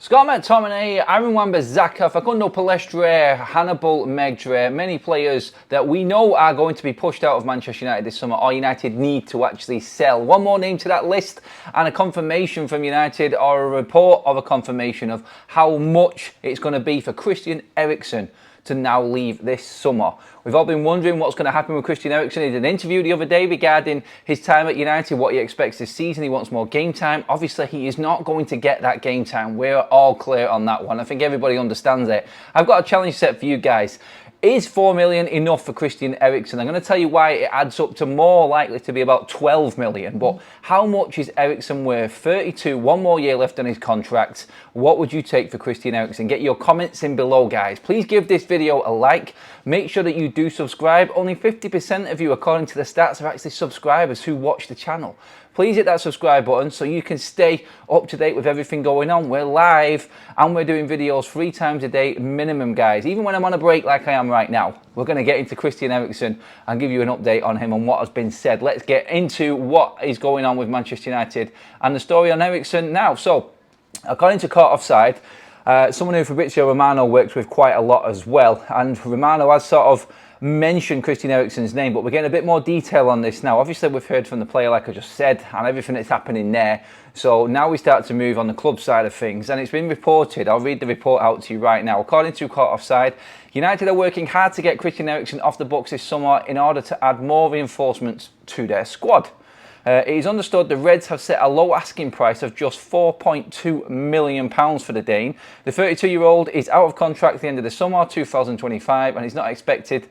Scott McTominay, Aaron Wan-Bissaka, Facundo Palestre, Hannibal Megdre, many players that we know are going to be pushed out of Manchester United this summer, or United need to actually sell. One more name to that list and a confirmation from United, or a report of a confirmation of how much it's going to be for Christian Eriksen to now leave this summer. We've all been wondering what's going to happen with Christian Eriksen. He did an interview the other day regarding his time at United, what he expects this season. He wants more game time. Obviously, he is not going to get that game time. We're all clear on that one. I think everybody understands it. I've got a challenge set for you guys. Is 4 million enough for Christian Eriksen? I'm going to tell you why it adds up to more likely to be about 12 million. But how much is Eriksen worth? 32, one more year left on his contract. What would you take for Christian Eriksen? Get your comments in below, guys. Please give this video a like. Make sure that you do subscribe. Only 50% of you, according to the stats, are actually subscribers who watch the channel. Please hit that subscribe button so you can stay up to date with everything going on. We're live and we're doing videos 3 times a day minimum, guys. Even when I'm on a break like I am right now, we're going to get into Christian Eriksen and give you an update on him and what has been said. Let's get into what is going on with Manchester United and the story on Eriksen now. So, according to Caught Offside, someone who Fabrizio Romano works with quite a lot as well, and Romano has sort of mentioned Christian Eriksen's name, but we're getting a bit more detail on this now. Obviously, we've heard from the player, like I just said, and everything that's happening there. So now we start to move on the club side of things, and it's been reported. I'll read the report out to you right now. According to Caught Offside, United are working hard to get Christian Eriksen off the books this summer in order to add more reinforcements to their squad. It is understood the Reds have set a low asking price of just £4.2 million for the Dane. The 32-year-old is out of contract at the end of the summer 2025, and he's not expected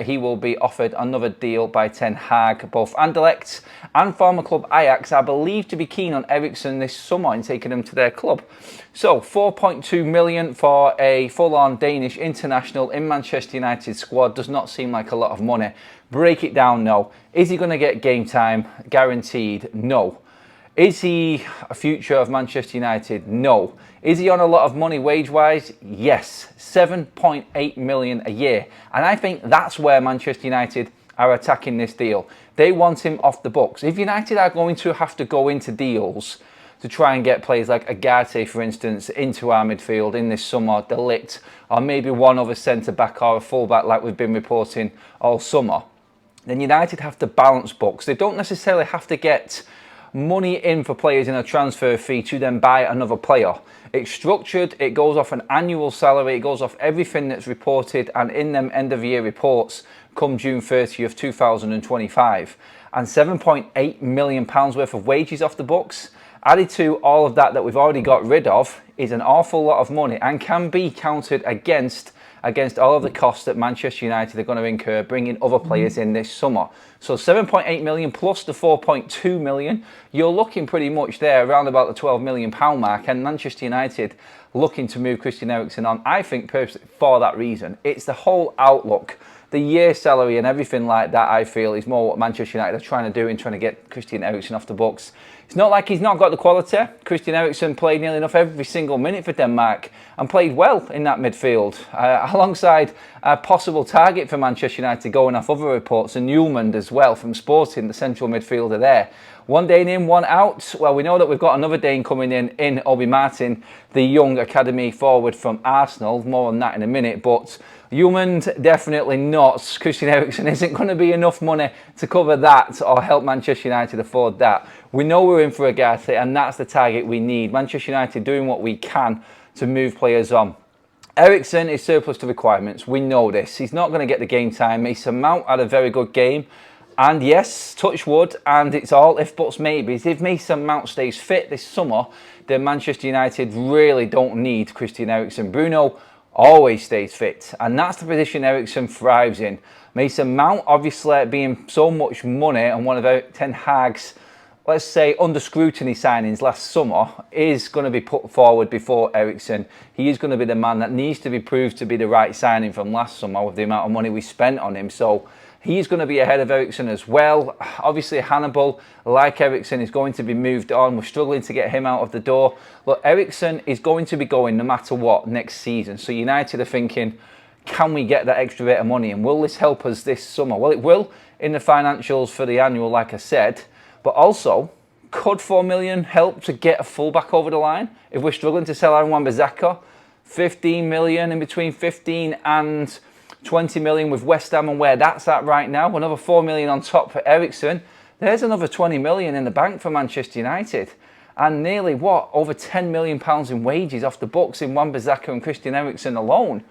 he will be offered another deal by Ten Hag. Both Anderlecht and former club Ajax are believed to be keen on Eriksen this summer and taking him to their club. So 4.2 million for a full-on Danish international in Manchester United squad does not seem like a lot of money. Break it down, no. Is he going to get game time? Guaranteed, no. Is he a future of Manchester United? No. Is he on a lot of money wage-wise? Yes. 7.8 million a year. And I think that's where Manchester United are attacking this deal. They want him off the books. If United are going to have to go into deals to try and get players like UGARTE, for instance, into our midfield in this summer, the LIGT, or maybe one other centre-back or a full-back like we've been reporting all summer, then United have to balance books. They don't necessarily have to get money in for players in a transfer fee to then buy another player. It's structured, it goes off an annual salary, it goes off everything that's reported and in them end of year reports come June 30th, 2025. And £7.8 million worth of wages off the books, added to all of that we've already got rid of, is an awful lot of money and can be counted against all of the costs that Manchester United are going to incur bringing other players in this summer. So 7.8 million plus the 4.2 million, you're looking pretty much there around about the £12 million mark, and Manchester United looking to move Christian Eriksen on, I think, personally, for that reason. It's the whole outlook. The year salary and everything like that, I feel, is more what Manchester United are trying to do in trying to get Christian Eriksen off the books. It's not like he's not got the quality. Christian Eriksen played nearly enough every single minute for Denmark and played well in that midfield, alongside a possible target for Manchester United going off other reports, and Newman as well from Sporting, the central midfielder there. One Dane in, one out. Well, we know that we've got another Dane coming in Obi Martin, the young academy forward from Arsenal. More on that in a minute, but Newman definitely not. Christian Eriksen isn't going to be enough money to cover that or help Manchester United afford that. We know we're in for UGARTE, and that's the target we need. Manchester United doing what we can to move players on. Eriksen is surplus to requirements. We know this. He's not going to get the game time. Mason Mount had a very good game. And yes, touch wood, and it's all if buts maybes. If Mason Mount stays fit this summer, then Manchester United really don't need Christian Eriksen. Bruno always stays fit, and that's the position Eriksen thrives in. Mason Mount, obviously being so much money and one of Ten Hag's, let's say, under scrutiny signings last summer, is going to be put forward before Eriksen. He is going to be the man that needs to be proved to be the right signing from last summer with the amount of money we spent on him. So he's going to be ahead of Eriksen as well. Obviously, Hannibal, like Eriksen, is going to be moved on. We're struggling to get him out of the door. Look, Eriksen is going to be going no matter what next season. So United are thinking, can we get that extra bit of money? And will this help us this summer? Well, it will in the financials for the annual, like I said. But also, Could 4 million help to get a fullback over the line if we're struggling to sell Aaron Wan-Bissaka? 15 million, in between 15 and 20 million with West Ham and where that's at right now. Another 4 million on top for Eriksen. There's another 20 million in the bank for Manchester United. And nearly, what, over £10 million in wages off the books in Wan-Bissaka and Christian Eriksen alone.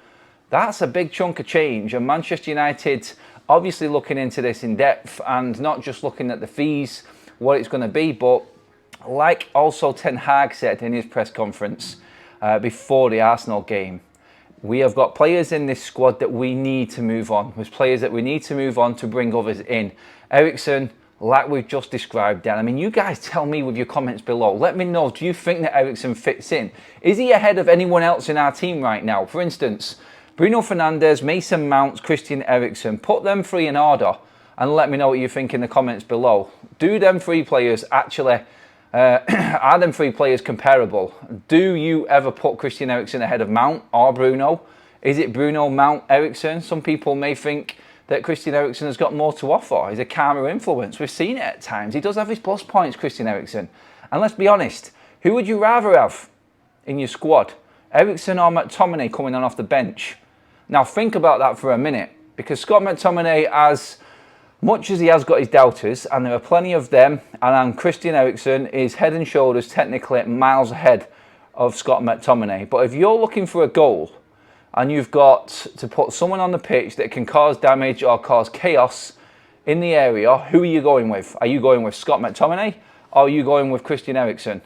That's a big chunk of change. And Manchester United obviously looking into this in depth and not just looking at the fees, what it's going to be, but like also Ten Hag said in his press conference before the Arsenal game, we have got players in this squad that we need to move on. There's players that we need to move on to bring others in. Eriksen, like we've just described, Dan. I mean, you guys tell me with your comments below. Let me know, do you think that Eriksen fits in? Is he ahead of anyone else in our team right now? For instance, Bruno Fernandes, Mason Mount, Christian Eriksen. Put them three in order and let me know what you think in the comments below. Do them three players actually, are them three players comparable? Do you ever put Christian Eriksen ahead of Mount or Bruno? Is it Bruno, Mount, Eriksen? Some people may think that Christian Eriksen has got more to offer. He's a calmer influence. We've seen it at times. He does have his plus points, Christian Eriksen. And let's be honest, who would you rather have in your squad? Eriksen or McTominay coming on off the bench? Now think about that for a minute, because Scott McTominay, as much as he has got his doubters, and there are plenty of them, and Christian Eriksen is head and shoulders technically miles ahead of Scott McTominay. But if you're looking for a goal, and you've got to put someone on the pitch that can cause damage or cause chaos in the area, who are you going with? Are you going with Scott McTominay or are you going with Christian Eriksen?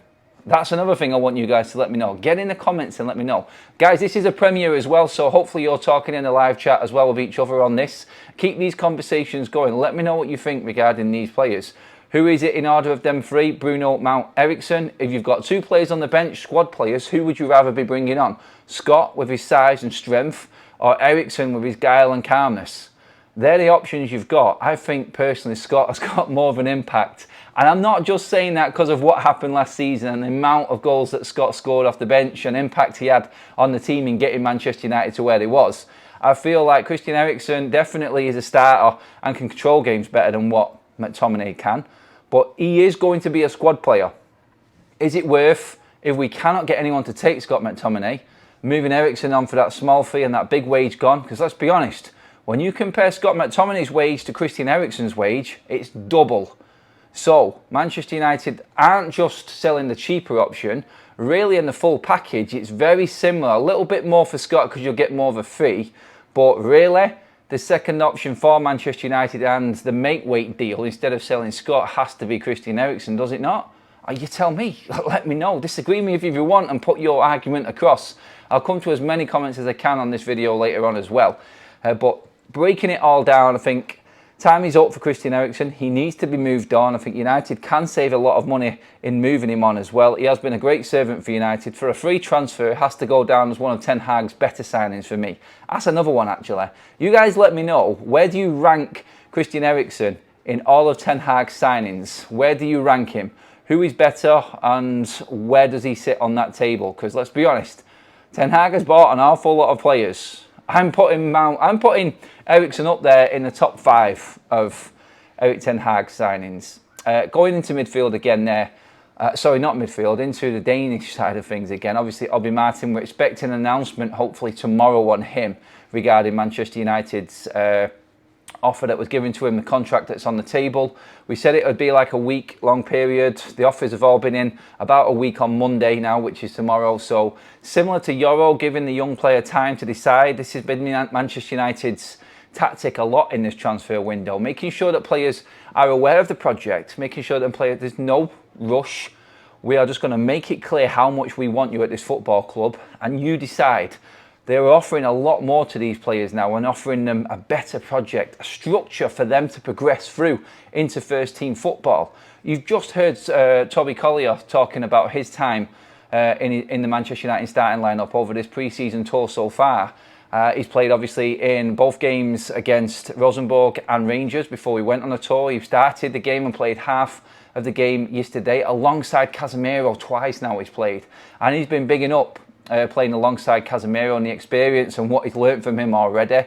That's another thing I want you guys to let me know. Get in the comments and let me know. Guys, this is a premiere as well, so hopefully you're talking in the live chat as well with each other on this. Keep these conversations going. Let me know what you think regarding these players. Who is it in order of them three? Bruno, Mount, Eriksen. If you've got two players on the bench, squad players, who would you rather be bringing on? Scott with his size and strength, or Eriksen with his guile and calmness? They're the options you've got. I think personally Scott has got more of an impact. And I'm not just saying that because of what happened last season and the amount of goals that Scott scored off the bench and impact he had on the team in getting Manchester United to where they was. I feel like Christian Eriksen definitely is a starter and can control games better than what McTominay can. But he is going to be a squad player. Is it worth, if we cannot get anyone to take Scott McTominay, moving Eriksen on for that small fee and that big wage gone? Because let's be honest, when you compare Scott McTominay's wage to Christian Eriksen's wage, it's double. So Manchester United aren't just selling the cheaper option. Really, in the full package, it's very similar. A little bit more for Scott because you'll get more of a fee. But really, the second option for Manchester United and the make-weight deal, instead of selling Scott, has to be Christian Eriksen, does it not? You tell me. Let me know. Disagree with me if you want and put your argument across. I'll come to as many comments as I can on this video later on as well. But breaking it all down, I think time is up for Christian Eriksen. He needs to be moved on. I think United can save a lot of money in moving him on as well. He has been a great servant for United. For a free transfer, it has to go down as one of Ten Hag's better signings for me. That's another one, actually. You guys let me know, where do you rank Christian Eriksen in all of Ten Hag's signings? Where do you rank him? Who is better and where does he sit on that table? Because let's be honest, Ten Hag has bought an awful lot of players. I'm putting Eriksen up there in the top 5 of Erik Ten Hag's signings. Going into midfield again there. Sorry, not midfield, into the Danish side of things again. Obviously, Obi Martin, we're expecting an announcement hopefully tomorrow on him regarding Manchester United's offer that was given to him, the contract that's on the table. We said it would be like a week-long period. The offers have all been in about a week on Monday now, which is tomorrow. So similar to Euro, giving the young player time to decide. This has been Manchester United's tactic a lot in this transfer window, making sure that players are aware of the project, making sure that there's no rush. We are just going to make it clear how much we want you at this football club, and you decide. They're offering a lot more to these players now and offering them a better project, a structure for them to progress through into first team football. You've just heard Toby Collier talking about his time in the Manchester United starting lineup over this pre-season tour so far. He's played obviously in both games against Rosenborg and Rangers before we went on the tour. He started the game and played half of the game yesterday alongside Casemiro. Twice now he's played, and he's been bigging up playing alongside Casemiro and the experience and what he's learnt from him already.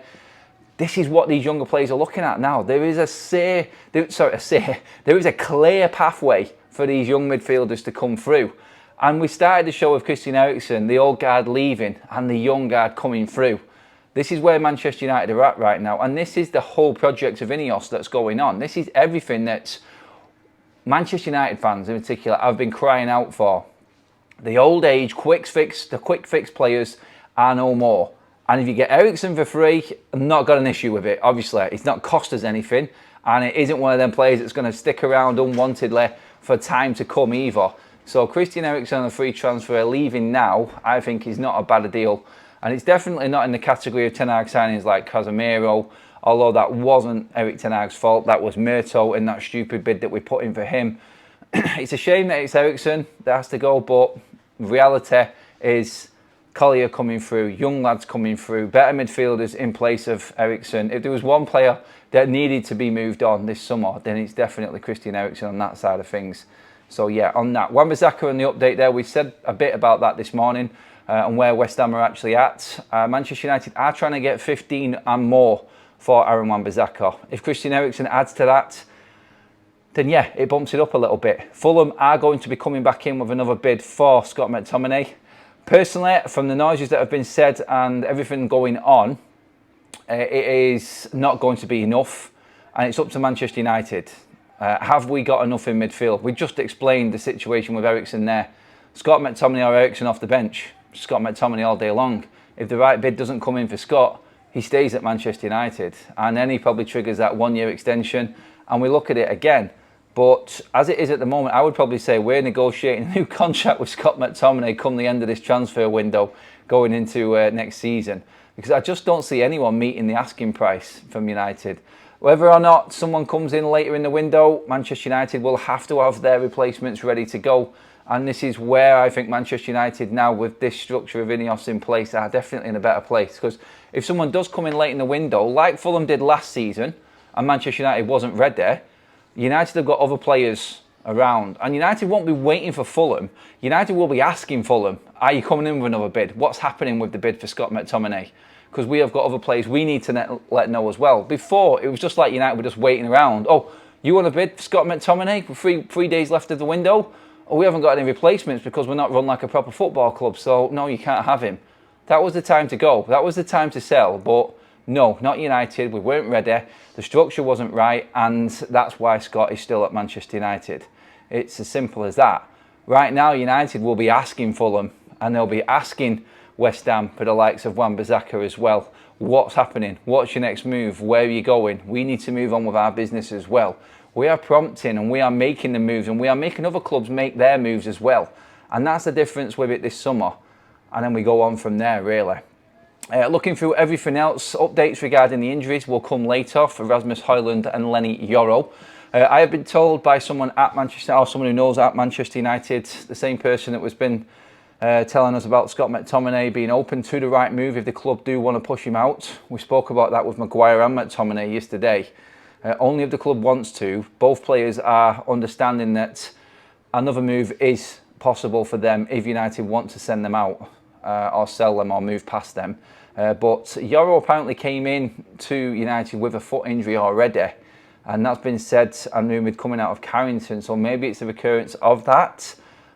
This is what these younger players are looking at now. There is there is a clear pathway for these young midfielders to come through. And we started the show with Christian Eriksen, the old guard leaving and the young guard coming through. This is where Manchester United are at right now, and this is the whole project of Ineos that's going on. This is everything that Manchester United fans in particular have been crying out for. The old age, quick fix players are no more. And if you get Eriksen for free, I've not got an issue with it. Obviously, it's not cost us anything, and it isn't one of them players that's going to stick around unwantedly for time to come either. So Christian Eriksen on a free transfer leaving now, I think is not a bad deal. And it's definitely not in the category of Ten Hag signings like Casemiro, although that wasn't Erik Ten Hag's fault. That was Murto in that stupid bid that we put in for him. It's a shame that it's Eriksen that has to go, but reality is Collier coming through, young lads coming through, better midfielders in place of Eriksen. If there was one player that needed to be moved on this summer, then it's definitely Christian Eriksen on that side of things. So yeah, on that. Wan-Bissaka and the update there, we said a bit about that this morning. And where West Ham are actually at. Manchester United are trying to get 15 and more for Aaron Wan-Bissaka. If Christian Eriksen adds to that, then yeah, it bumps it up a little bit. Fulham are going to be coming back in with another bid for Scott McTominay. Personally, from the noises that have been said and everything going on, it is not going to be enough, and it's up to Manchester United. Have we got enough in midfield? We just explained the situation with Eriksen there. Scott McTominay or Eriksen off the bench? Scott McTominay all day long. If the right bid doesn't come in for Scott, he stays at Manchester United, and then he probably triggers that 1 year extension and we look at it again. But as it is at the moment, I would probably say we're negotiating a new contract with Scott McTominay come the end of this transfer window going into next season, because I just don't see anyone meeting the asking price from United. Whether or not someone comes in later in the window, Manchester United will have to have their replacements ready to go. And this is where I think Manchester United now, with this structure of Ineos in place, are definitely in a better place. Because if someone does come in late in the window, like Fulham did last season, and Manchester United wasn't ready, United have got other players around. And United won't be waiting for Fulham. United will be asking Fulham, are you coming in with another bid? What's happening with the bid for Scott McTominay? Because we have got other players we need to let know as well. Before, it was just like United were just waiting around. Oh, you want a bid for Scott McTominay with three days left of the window? Oh, we haven't got any replacements because we're not run like a proper football club, so no, you can't have him. That was the time to go. That was the time to sell, but no, not United. We weren't ready. The structure wasn't right, and that's why Scott is still at Manchester United. It's as simple as that. Right now, United will be asking Fulham, and they'll be asking West Ham for the likes of Wan-Bissaka as well. What's happening? What's your next move? Where are you going? We need to move on with our business as well. We are prompting and we are making the moves, and we are making other clubs make their moves as well. And that's the difference with it this summer. And then we go on from there, really. Looking through everything else, updates regarding the injuries will come later for Rasmus Højlund and Lenny Yoro. I have been told by someone at Manchester, or someone who knows at Manchester United, the same person that was been telling us about Scott McTominay being open to the right move if the club do want to push him out. We spoke about that with Maguire and McTominay yesterday. Only if the club wants to. Both players are understanding that another move is possible for them if United want to send them out or sell them or move past them. But Yoro apparently came in to United with a foot injury already, and that's been said and rumoured coming out of Carrington, so maybe it's a recurrence of that.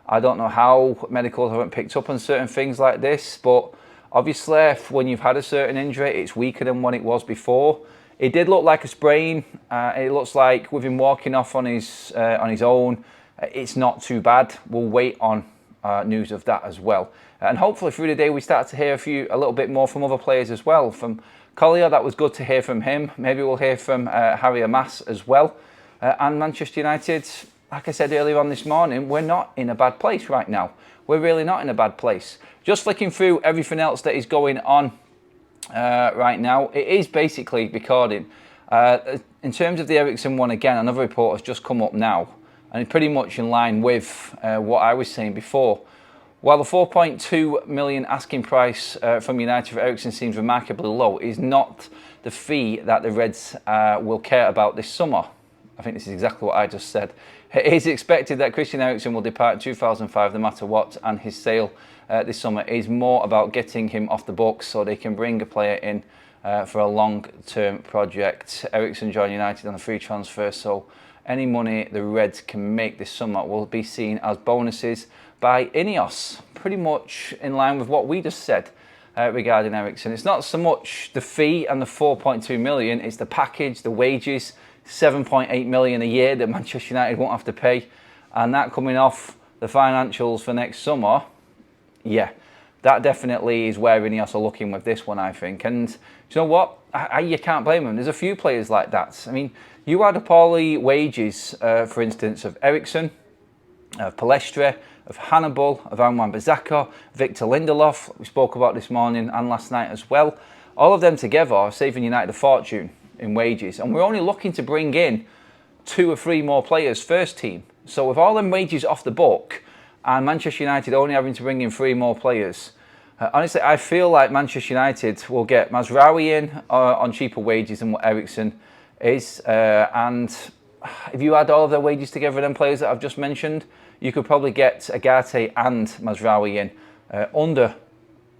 I don't know how medicals haven't picked up on certain things like this, but obviously when you've had a certain injury, it's weaker than what it was before. It did look like a sprain. It looks like with him walking off on his own, it's not too bad. We'll wait on news of that as well. And hopefully through the day we start to hear a little bit more from other players as well. From Collier, that was good to hear from him. Maybe we'll hear from Harry Amass as well. And Manchester United, like I said earlier on this morning, we're not in a bad place right now. We're really not in a bad place. Just flicking through everything else that is going on right now, it is basically recording. In terms of the Eriksen one, again, another report has just come up now, and it's pretty much in line with what I was saying before. While the 4.2 million asking price from United for Eriksen seems remarkably low, it is not the fee that the Reds will care about this summer. I think this is exactly what I just said. It is expected that Christian Eriksen will depart in 2005 no matter what, and his sale this summer is more about getting him off the books so they can bring a player in for a long-term project. Eriksen joined United on a free transfer, so Any money the Reds can make this summer will be seen as bonuses by Ineos. Pretty much in line with what we just said regarding Eriksen. It's not so much the fee and the 4.2 million, it's the package, the wages, 7.8 million a year that Manchester United won't have to pay. And that coming off the financials for next summer, yeah, that definitely is where Ineos are looking with this one, I think. And do you know what? You can't blame them. There's a few players like that. I mean, you add up all the wages, for instance, of Eriksen, of Palestre, of Hannibal, of Wan-Bissaka, Victor Lindelof, we spoke about this morning and last night as well. All of them together are saving United a fortune in wages. And we're only looking to bring in 2 or 3 more players first team. So with all them wages off the book and Manchester United only having to bring in 3 more players, honestly, I feel like Manchester United will get Mazraoui in on cheaper wages than what Eriksen is. And if you add all of their wages together, them players that I've just mentioned, you could probably get UGARTE and Mazraoui in under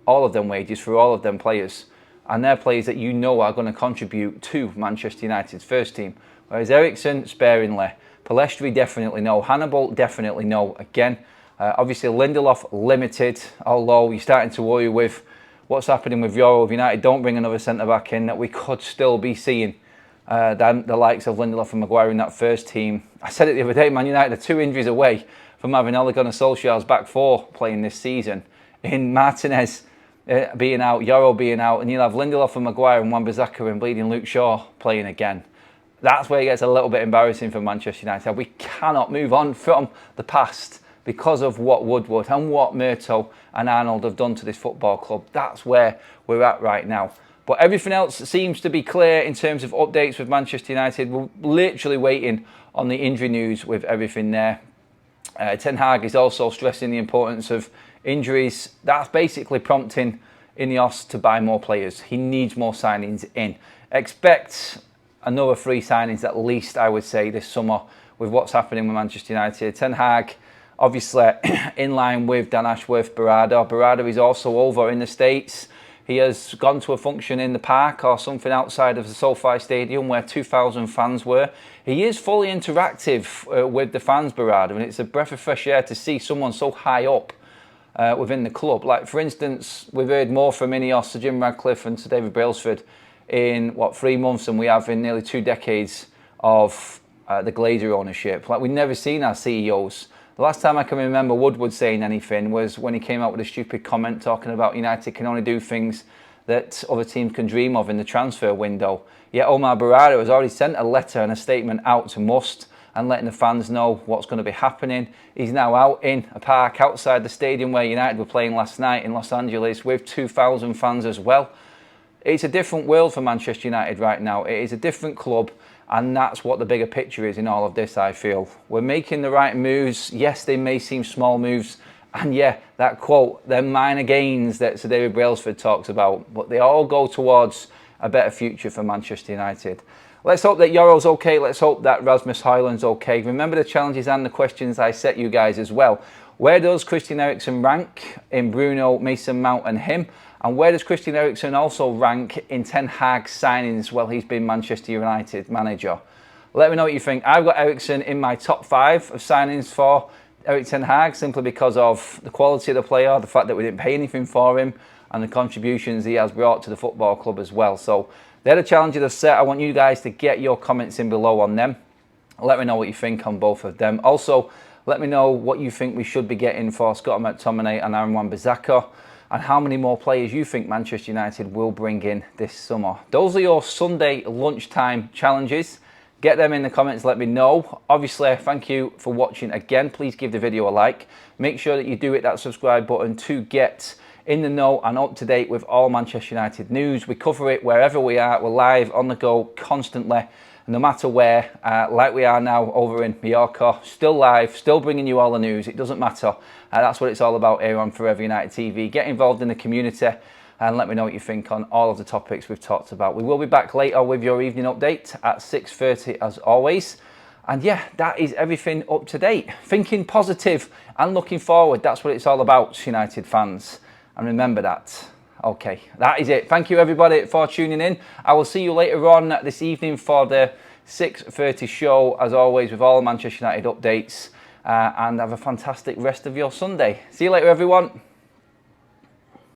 all of them wages for all of them players. And they're players that you know are going to contribute to Manchester United's first team. Whereas Eriksen, sparingly. Palestre, definitely no. Hannibal, definitely no. Again, obviously Lindelof, limited. Although you're starting to worry with what's happening with Euro. If United don't bring another centre-back in, that we could still be seeing the likes of Lindelof and Maguire in that first team. I said it the other day, Man United are 2 injuries away from having Ole Gunnar Solskjaer's back 4 playing this season. In Martinez being out, Euro being out, and you'll have Lindelof and Maguire and Wan-Bissaka and bleeding Luke Shaw playing again. That's where it gets a little bit embarrassing for Manchester United. We cannot move on from the past because of what Woodward and what Murto and Arnold have done to this football club. That's where we're at right now. But everything else seems to be clear in terms of updates with Manchester United. We're literally waiting on the injury news with everything there. Ten Hag is also stressing the importance of injuries. That's basically prompting Ineos to buy more players. He needs more signings in. Expect another 3 signings at least, I would say, this summer with what's happening with Manchester United. Ten Hag, obviously, in line with Dan Ashworth, Berardo. Berardo is also over in the States. He has gone to a function in the park or something outside of the SoFi Stadium where 2,000 fans were. He is fully interactive with the fans, Berardo, and it's a breath of fresh air to see someone so high up within the club. Like, for instance, we've heard more from Ineos, Sir Jim Radcliffe and Sir David Brailsford in, 3 months than we have in nearly 2 decades of the Glazer ownership. Like, we've never seen our CEOs. The last time I can remember Woodward saying anything was when he came out with a stupid comment talking about United can only do things that other teams can dream of in the transfer window. Yet Omar Berardo has already sent a letter and a statement out to Must and letting the fans know what's going to be happening. He's now out in a park outside the stadium where United were playing last night in Los Angeles with 2,000 fans as well. It's a different world for Manchester United right now. It is a different club. And that's what the bigger picture is in all of this, I feel. We're making the right moves. Yes, they may seem small moves. And yeah, that quote, they're minor gains that Sir David Brailsford talks about. But they all go towards a better future for Manchester United. Let's hope that Euro's okay. Let's hope that Rasmus Højlund's okay. Remember the challenges and the questions I set you guys as well. Where does Christian Eriksen rank in Bruno, Mason Mount and him? And where does Christian Eriksen also rank in Ten Hag's signings while he's been Manchester United manager? Let me know what you think. I've got Eriksen in my top 5 of signings for Erik Ten Hag simply because of the quality of the player, the fact that we didn't pay anything for him and the contributions he has brought to the football club as well. So they're the challenges I've set. I want you guys to get your comments in below on them. Let me know what you think on both of them. Also, let me know what you think we should be getting for Scott McTominay and Aaron Wan-Bissaka, and how many more players you think Manchester United will bring in this summer. Those are your Sunday lunchtime challenges. Get them in the comments, let me know. Obviously, thank you for watching again. Please give the video a like. Make sure that you do hit that subscribe button to get in the know and up to date with all Manchester United news. We cover it wherever we are. We're live, on the go, constantly. No matter where, like we are now over in Mallorca, still live, still bringing you all the news. It doesn't matter. That's what it's all about here on Forever United TV. Get involved in the community and let me know what you think on all of the topics we've talked about. We will be back later with your evening update at 6:30 as always. And yeah, that is everything up to date. Thinking positive and looking forward. That's what it's all about, United fans. And remember that. Okay, that is it. Thank you everybody for tuning in. I will see you later on this evening for the 6:30 show, as always, with all Manchester United updates. And have a fantastic rest of your Sunday. See you later, everyone.